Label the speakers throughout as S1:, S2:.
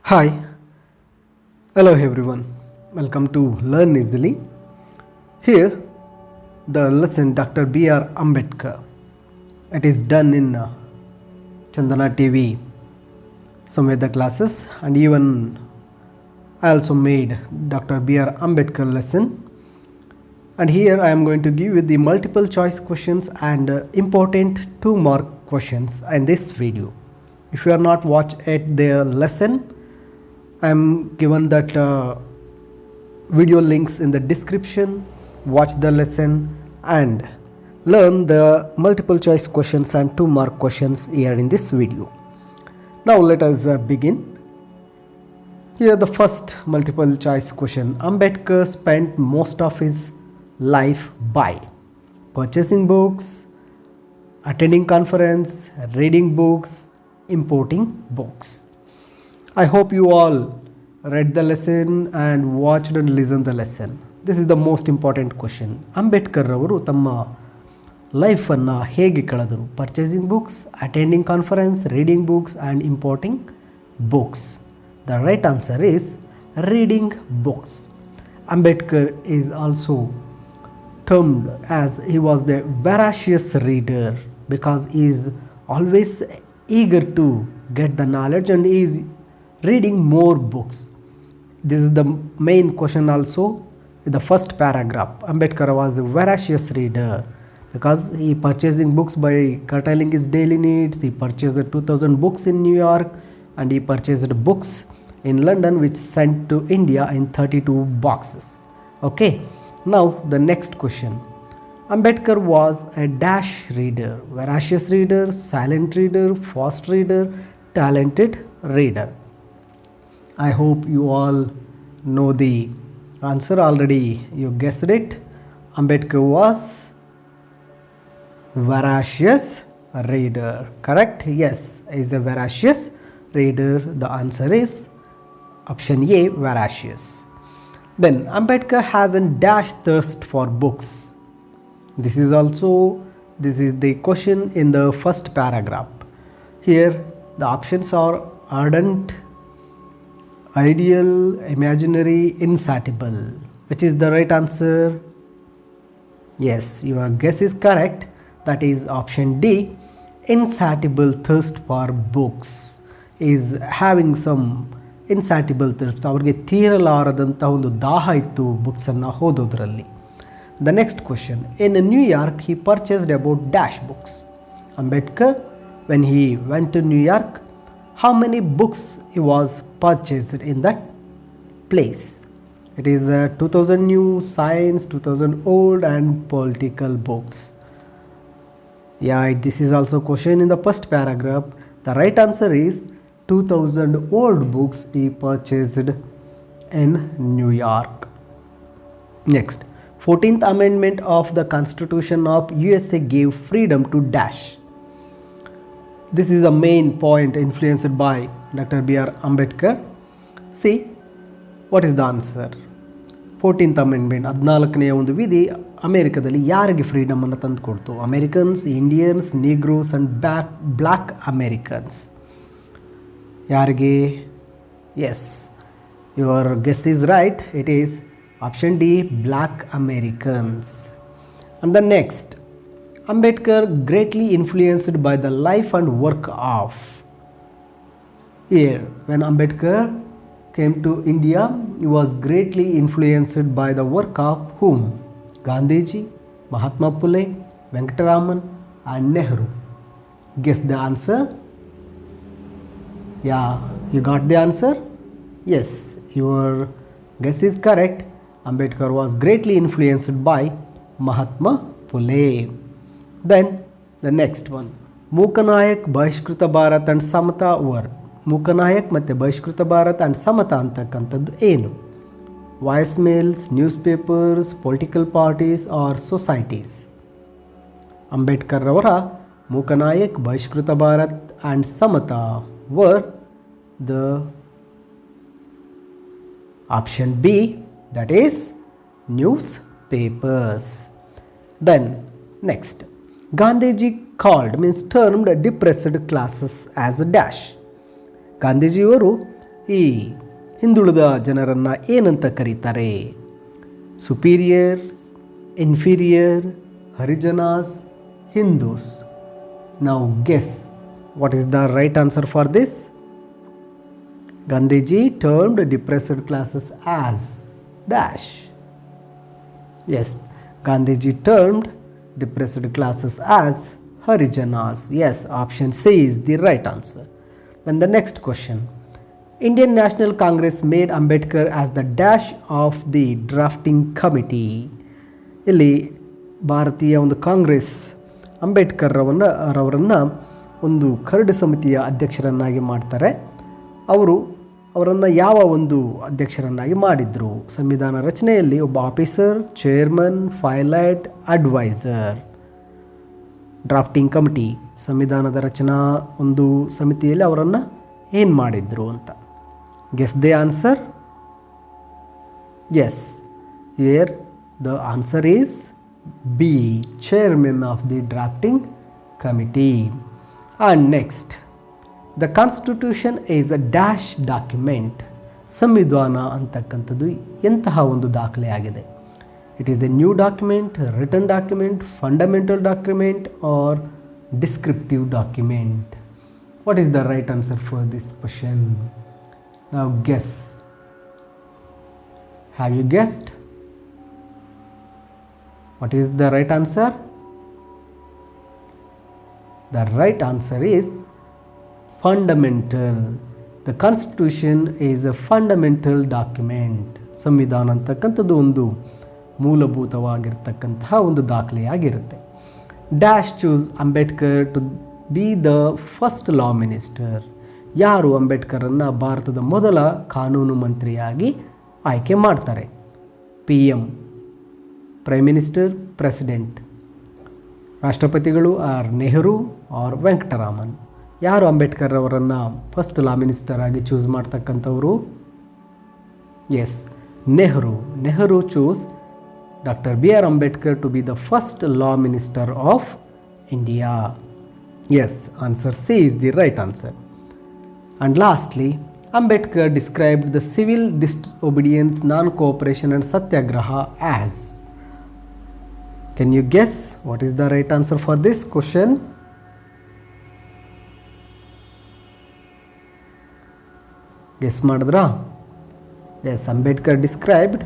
S1: Hi, hello everyone. Welcome to Learn Easily. Here, the lesson Dr. B.R. Ambedkar. It is done in Chandana TV, some of the classes, and even I also made Dr. B.R. Ambedkar lesson. And here I am going to give you the multiple choice questions and important 2-mark questions in this video. If you are not watched at the lesson, I am given that video links in the description. Watch the lesson and learn the multiple choice questions and 2-mark questions here in this video. Now let us begin. Here the first multiple choice question. Ambedkar spent most of his life by purchasing books, attending conference, reading books, importing books. I hope you all read the lesson and watched and listened the lesson. This is the most important question. Ambedkar ಅವರು ತಮ್ಮ ಲೈಫನ್ನು ಹೇಗೆ ಕಳೆದರು? Purchasing books, attending conference, reading books and importing books. The right answer is reading books. Ambedkar is also termed as he was the voracious reader because he is always eager to get the knowledge and he is reading more books. This is the main question also in the first paragraph. Ambedkar was a voracious reader because he purchasing books by curtailing his daily needs. He purchased 2000 books in New York and he purchased books in London which sent to India in 32 boxes. Okay, now the next question. Ambedkar was a dash reader, voracious reader, silent reader, fast reader, talented reader. I hope you all know the answer already. You guessed it. Ambedkar was voracious reader. Correct? Yes, he is a voracious reader. The answer is option A, voracious. Then Ambedkar has a dash thirst for books. This is the question in the first paragraph. Here the options are ardent, ideal, imaginary, insatiable. Which is the right answer? Yes, your guess is correct. That is option D. Insatiable thirst for books. Is having some insatiable thirst. ಅವ್ರಿಗೆ ತೀರಲಾರದಂಥ ಒಂದು ದಾಹ ಇತ್ತು ಬುಕ್ಸನ್ನು ಓದೋದ್ರಲ್ಲಿ. The next question. In New York, he purchased about dash books. Ambedkar, when he went to New York, how many books he was purchased in that place? It is 2000 new, science, 2000 old and political books. Yeah, this is also question in the first paragraph. The right answer is 2000 old books he purchased in New York. Next, 14th Amendment of the Constitution of USA gave freedom to dash. This is the main point influenced by Dr. B.R. Ambedkar. See, what is the answer? 14th Amendment, 14ನೇ ಒಂದು ವಿಧಿ ಅಮೇರಿಕದಲ್ಲಿ ಯಾರಿಗೆ ಫ್ರೀಡಮನ್ನು ತಂದು ಕೊಡ್ತು? Americans, Indians, negroes and black Americans. ಯಾರಿಗೆ? Yes, your guess is right. It is option D, black Americans. And the next, Ambedkar greatly influenced by the life and work of. Here, when Ambedkar came to India, he was greatly influenced by the work of whom? Gandhiji, Mahatma Phule, Venkataraman and Nehru. Guess the answer? Yeah, you got the answer? Yes, your guess is correct. Ambedkar was greatly influenced by Mahatma Phule. Then the next one. Mukanayak, Bahishkruta Bharat and Samata were. Mukanayak ಮತ್ತೆ ಬಹಿಷ್ಕೃತ Bharat and Samata ಅಂತಕ್ಕಂಥದ್ದು ಏನು? Voice mails, newspapers, political parties or societies. Ambedkar ಅವರ Mooknayak, Bahishkrut Bharat and Samata were the option B, that is newspapers. Then next, Gandhiji called means termed depressed classes as a dash. ಗಾಂಧೀಜಿಯವರು ಈ ಹಿಂದುಳಿದ ಜನರನ್ನು ಏನಂತ ಕರೀತಾರೆ? Superiors, inferior, Harijans, Hindus. Now guess what is the right answer for this? Gandhiji termed depressed classes as dash. Yes, Gandhiji termed depressed classes as Harijanas. Yes, option C is the right answer. Then the next question. Indian National Congress made Ambedkar as the dash of the drafting committee. ಇಲ್ಲಿ ಭಾರತೀಯ ಒಂದು ಕಾಂಗ್ರೆಸ್ ಅಂಬೇಡ್ಕರ್ ಅವರನ್ನು ಒಂದು curd ಸಮಿತಿಯ ಅಧ್ಯಕ್ಷರನ್ನಾಗಿ ಮಾಡ್ತಾರೆ. ಅವರನ್ನು ಯಾವ ಒಂದು ಅಧ್ಯಕ್ಷರನ್ನಾಗಿ ಮಾಡಿದರು? ಸಂವಿಧಾನ ರಚನೆಯಲ್ಲಿ ಒಬ್ಬ officer, chairman, pilot, adviser. Drafting committee, ಸಂವಿಧಾನದ ರಚನಾ ಒಂದು ಸಮಿತಿಯಲ್ಲಿ ಅವರನ್ನು ಏನು ಮಾಡಿದ್ರು ಅಂತ. Guess the answer. Yes, here the answer is B, chairman of the drafting committee. And next, the constitution is a dash document. ಸಂವಿಧಾನ ಅಂತಕ್ಕಂಥದ್ದು ಎಂತಹ ಒಂದು ದಾಖಲೆ ಆಗಿದೆ? It is a new document, written document, fundamental document or descriptive document? What is the right answer for this question? Now guess. Have you guessed? What is the right answer? The right answer is fundamental. The constitution is a fundamental document. ಸಂವಿಧಾನ ಅಂತಕ್ಕಂಥದ್ದು ಒಂದು ಮೂಲಭೂತವಾಗಿರ್ತಕ್ಕಂತಹ ಒಂದು ದಾಖಲೆಯಾಗಿರುತ್ತೆ. Dash choose Ambedkar to be the first law minister. ಯಾರು ಅಂಬೇಡ್ಕರನ್ನು ಭಾರತದ ಮೊದಲ ಕಾನೂನು ಮಂತ್ರಿಯಾಗಿ ಆಯ್ಕೆ ಮಾಡ್ತಾರೆ? P M, prime minister, president. ರಾಷ್ಟ್ರಪತಿಗಳು ಆರ್ ನೆಹರು ಆರ್ ವೆಂಕಟರಾಮನ್. ಯಾರು ಅಂಬೇಡ್ಕರ್ ಅವರನ್ನು ಫಸ್ಟ್ ಲಾ ಮಿನಿಸ್ಟರ್ ಆಗಿ ಚೂಸ್ ಮಾಡ್ತಕ್ಕಂಥವರು? Yes, Nehru. Nehru choose doctor B R Ambedkar to be the first law minister of India. Yes, answer C is the right answer. And lastly, Ambedkar described the civil disobedience, non-cooperation and satyagraha as. Can you guess what is the right answer for this question? Guess madra? Yes, Ambedkar described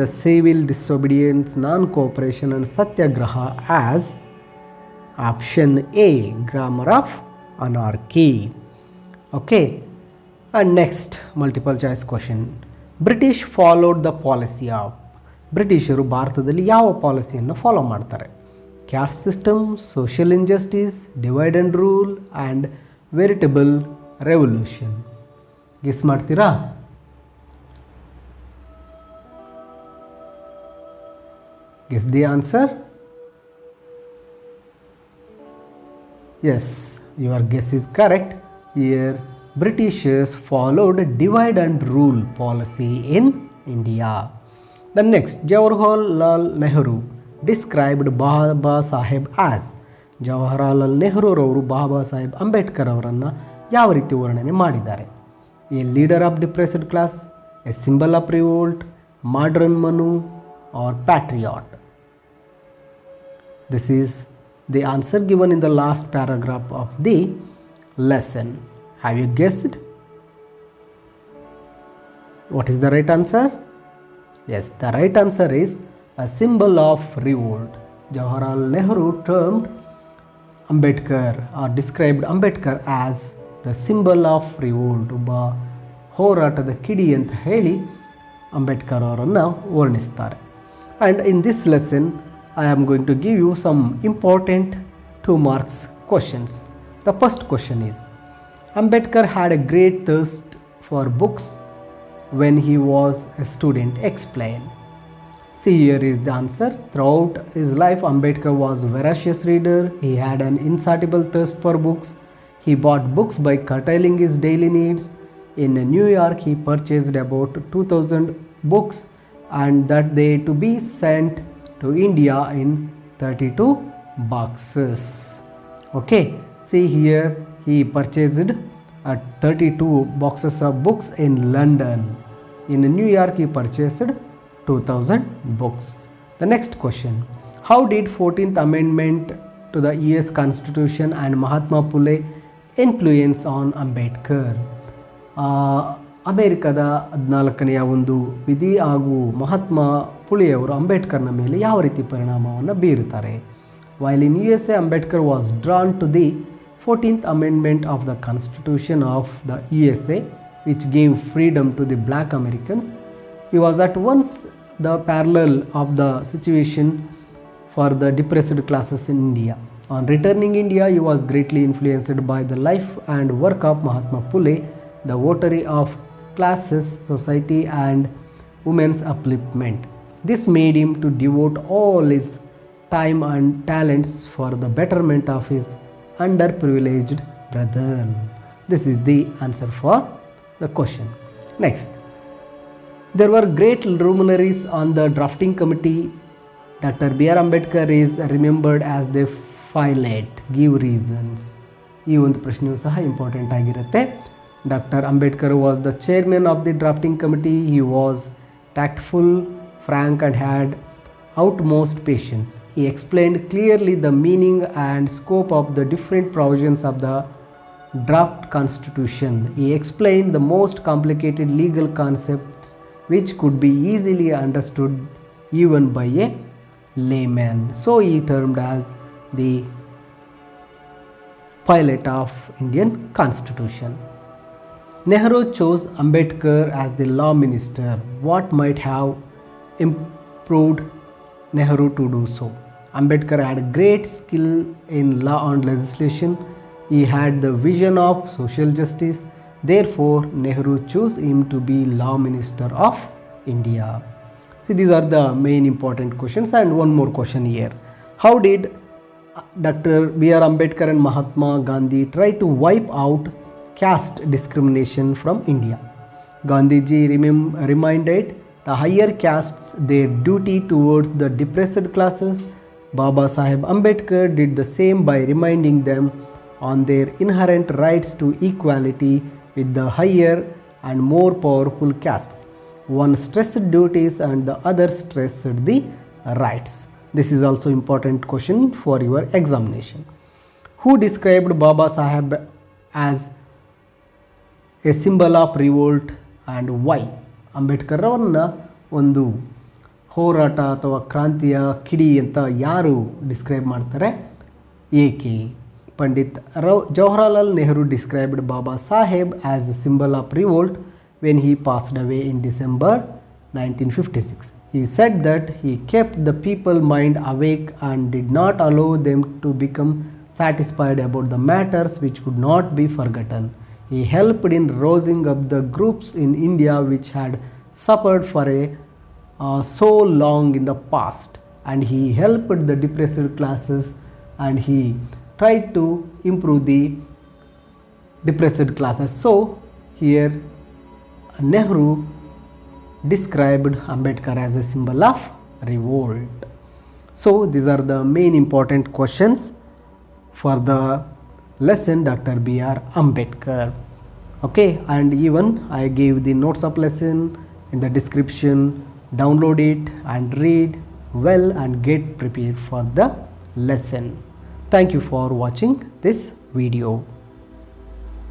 S1: the civil disobedience, non-cooperation and satyagraha as option A, grammar of anarchy. Okay, and next multiple choice question. British followed the policy of. ಬ್ರಿಟಿಷರು ಭಾರತದಲ್ಲಿ ಯಾವ ಪಾಲಿಸಿಯನ್ನು follow ಮಾಡ್ತಾರೆ? Caste system, social injustice, divide and rule and veritable revolution. Guess ಮಾಡ್ತೀರಾ? Guess the answer. Yes, your guess is correct. Here, Britishers followed divide and rule policy in India. The next, Jawaharlal Nehru described Baba Saheb as. Jawaharlal Nehru ಅವರು ಬಾಬಾ ಸಾಹೇಬ್ ಅಂಬೇಡ್ಕರ್ ಅವರನ್ನು ಯಾವ ರೀತಿ ವರ್ಣನೆ ಮಾಡಿದ್ದಾರೆ? A leader of depressed class, a symbol of revolt, modern Manu or patriot? This is the answer given in the last paragraph of the lesson. Have you guessed? What is the right answer? Yes, the right answer is a symbol of revolt. Jawaharlal Nehru termed Ambedkar or described Ambedkar as the symbol of revolt. ಒಬ್ಬ ಹೋರಾಟದ ಕಿಡಿ ಅಂತ ಹೇಳಿ ಅಂಬೇಡ್ಕರ್ ಅವರನ್ನು ವರ್ಣಿಸ್ತಾರೆ. And in this lesson I am going to give you some important 2 marks questions. The first question is, Ambedkar had a great thirst for books when he was a student. Explain. See, here is the answer. Throughout his life, Ambedkar was a voracious reader. He had an insatiable thirst for books. He bought books by curtailing his daily needs. In New York, he purchased about 2,000 books and that they to be sent to India in 32 boxes. Okay, see here he purchased 32 boxes of books in London. In New York, he purchased 2000 books. The next question: how did 14th Amendment to the US Constitution and Mahatma Phule influence on Ambedkar? ಅಮೇರಿಕದ 14ನೆಯ ಒಂದು ವಿಧಿ ಹಾಗೂ ಮಹಾತ್ಮ ಪುಲೆಯವರು ಅಂಬೇಡ್ಕರ್ನ ಮೇಲೆ ಯಾವ ರೀತಿ ಪರಿಣಾಮವನ್ನು ಬೀರುತ್ತಾರೆ? While in USA, Ambedkar was drawn to the 14th Amendment of the Constitution of the USA, which gave freedom to the black Americans. He was at once the parallel of the situation for the depressed classes in India. On returning India, he was greatly influenced by the life and work of Mahatma Phule, the votary of classes, society and women's upliftment. This made him to devote all his time and talents for the betterment of his underprivileged brethren. This is the answer for the question. Next, there were great luminaries on the drafting committee. Dr. B.R. Ambedkar is remembered as the pilot. Give reasons. ಈ ಒಂದು ಪ್ರಶ್ನೆಯು ಸಹ important ಆಗಿರುತ್ತೆ. Dr. Ambedkar was the chairman of the drafting committee. He was tactful, frank and had utmost patience. He explained clearly the meaning and scope of the different provisions of the draft constitution. He explained the most complicated legal concepts which could be easily understood even by a layman. So he termed as the pilot of Indian Constitution. Nehru chose Ambedkar as the law minister. What might have improved Nehru to do so? Ambedkar had great skill in law and legislation. He had the vision of social justice. Therefore, Nehru chose him to be law minister of India. See, these are the main important questions. And one more question here. How did Dr. B.R. Ambedkar and Mahatma Gandhi try to wipe out caste discrimination from India? Gandhiji reminded the higher castes their duty towards the depressed classes. Baba Saheb Ambedkar did the same by reminding them on their inherent rights to equality with the higher and more powerful castes. One stressed duties and the other stressed the rights. This is also important question for your examination. Who described Baba Saheb as a symbol of revolt and why? Ambedkar ಅವ್ರನ್ನ ಒಂದು ಹೋರಾಟ ಅಥವಾ ಕ್ರಾಂತಿಯ ಕಿಡಿ ಅಂತ ಯಾರು describe ಮಾಡ್ತಾರೆ? ಏಕೆ? Pandit Jawaharlal Nehru described Baba Saheb as a symbol of revolt when he passed away in December 1956. He said that he kept the people mind awake and did not allow them to become satisfied about the matters which could not be forgotten. He helped in rousing up the groups in India which had suffered for so long in the past, and he helped the depressed classes, and he tried to improve the depressed classes. So here Nehru described Ambedkar as a symbol of revolt. So these are the main important questions for the lesson Dr. B.R. Ambedkar. Okay, and even I gave the notes of lesson in the description. Download it and read well and get prepared for the lesson. Thank you for watching this video.